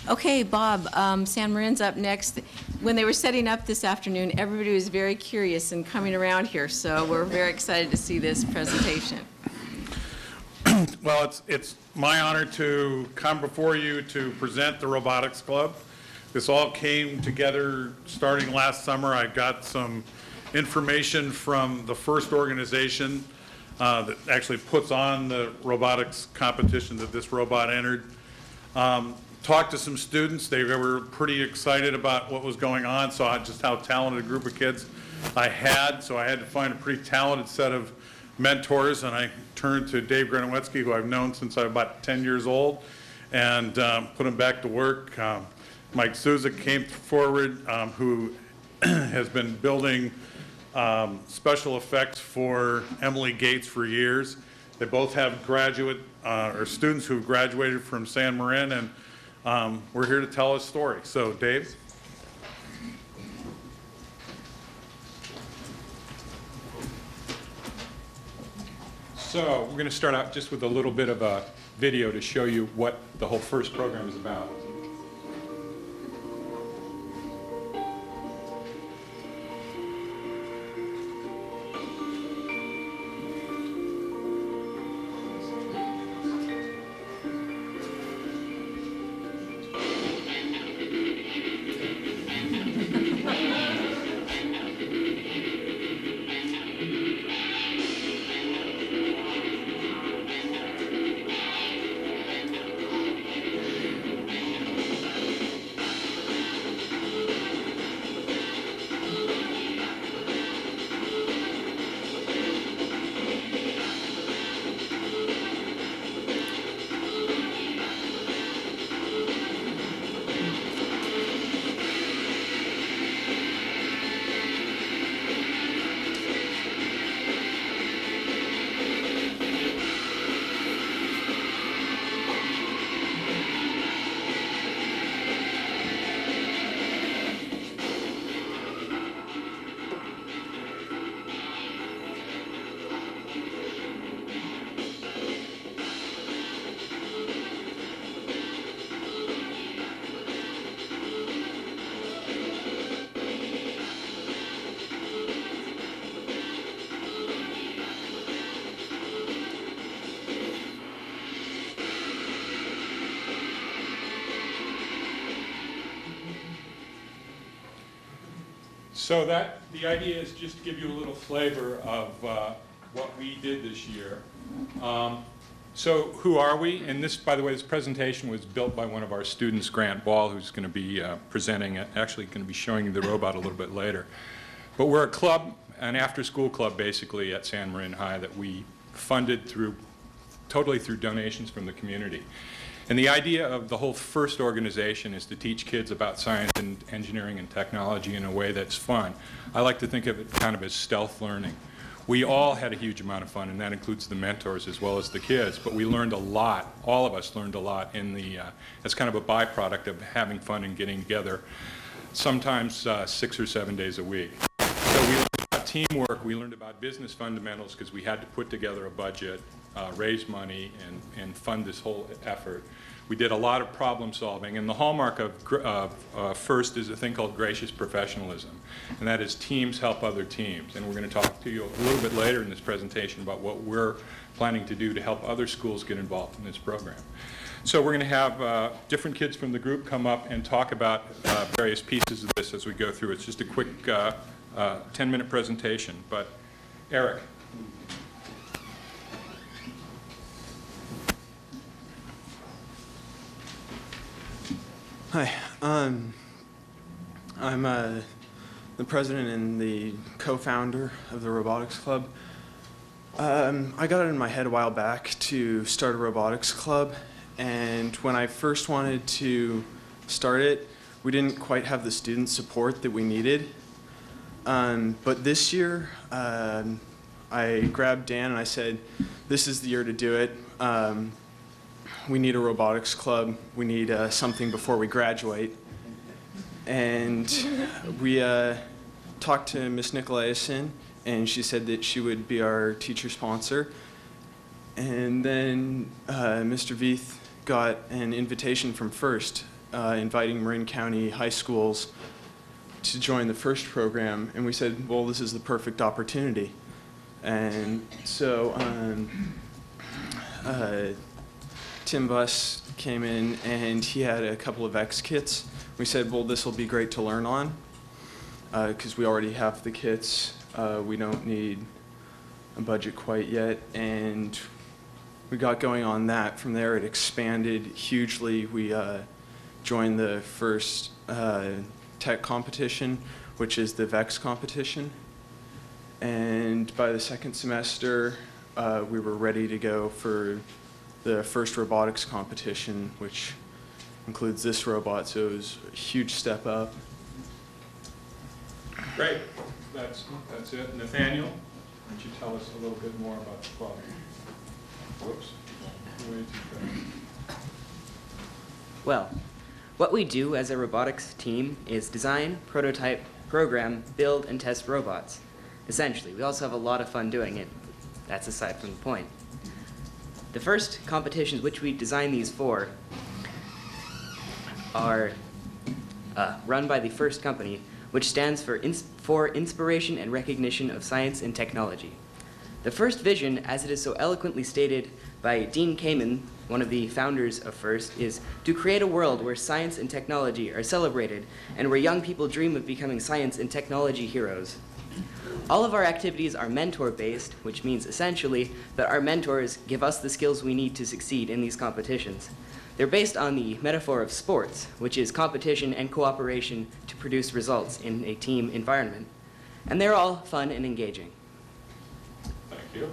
Okay, Bob, San Marin's up next. When they were setting up this afternoon, everybody was very curious and coming around here, so we're very excited to see this presentation. Well, it's my honor to come before you to present the Robotics Club. This all came together starting last summer. I got some information from the first organization that actually puts on the robotics competition that this robot entered. Talked to some students. They were pretty excited about what was going on, saw just how talented a group of kids I had. So I had to find a pretty talented set of mentors, and I turned to Dave Granowetzky, who I've known since I was about 10 years old, and put him back to work. Mike Souza came forward, who has been building special effects for Emily Gates for years. They both have graduate or students who've graduated from San Marin, and we're here to tell a story. So, Dave? So, we're going to start out just with a little bit of a video to show you what the whole first program is about. So the idea is just to give you a little flavor of what we did this year. So who are we? And this, by the way, this presentation was built by one of our students, Grant Ball, who's going to be presenting, actually going to be showing you the robot a little bit later. But we're a club, an after-school club basically at San Marin High that we funded totally through donations from the community. And the idea of the whole first organization is to teach kids about science and engineering and technology in a way that's fun. I like to think of it kind of as stealth learning. We all had a huge amount of fun, and that includes the mentors as well as the kids, but we learned a lot, all of us learned a lot as kind of a byproduct of having fun and getting together, sometimes 6 or 7 days a week. So we learned about teamwork, we learned about business fundamentals because we had to put together a budget, raise money, and fund this whole effort. We did a lot of problem solving, and the hallmark of FIRST is a thing called gracious professionalism, and that is teams help other teams. And we're going to talk to you a little bit later in this presentation about what we're planning to do to help other schools get involved in this program. So we're going to have different kids from the group come up and talk about various pieces of this as we go through. It's just a quick 10-minute presentation, but Eric. Hi, I'm the president and the co-founder of the Robotics Club. I got it in my head a while back to start a robotics club, and when I first wanted to start it, we didn't quite have the student support that we needed. But this year, I grabbed Dan and I said, this is the year to do it. We need a robotics club. We need something before we graduate. And we talked to Miss Nicolaisen, and she said that she would be our teacher sponsor. And then Mr. Vieth got an invitation from FIRST inviting Marin County high schools to join the FIRST program, and we said, well, this is the perfect opportunity. And so Tim Buss came in, and he had a couple of X kits. We said, well, this will be great to learn on, because we already have the kits. We don't need a budget quite yet, and we got going on that. From there, it expanded hugely. We joined the first tech competition, which is the VEX competition. And by the second semester, we were ready to go for the first robotics competition, which includes this robot, so it was a huge step up. Great. That's it. Nathaniel, why don't you tell us a little bit more about the club? Whoops. Way too fast. Well, what we do as a robotics team is design, prototype, program, build, and test robots. Essentially, we also have a lot of fun doing it. That's aside from the point. The first competitions which we design these for are run by the FIRST company, which stands for Inspiration and Recognition of Science and Technology. The first vision, as it is so eloquently stated by Dean Kamen, one of the founders of FIRST, is to create a world where science and technology are celebrated and where young people dream of becoming science and technology heroes. All of our activities are mentor-based, which means essentially that our mentors give us the skills we need to succeed in these competitions. They're based on the metaphor of sports, which is competition and cooperation to produce results in a team environment. And they're all fun and engaging. Thank you.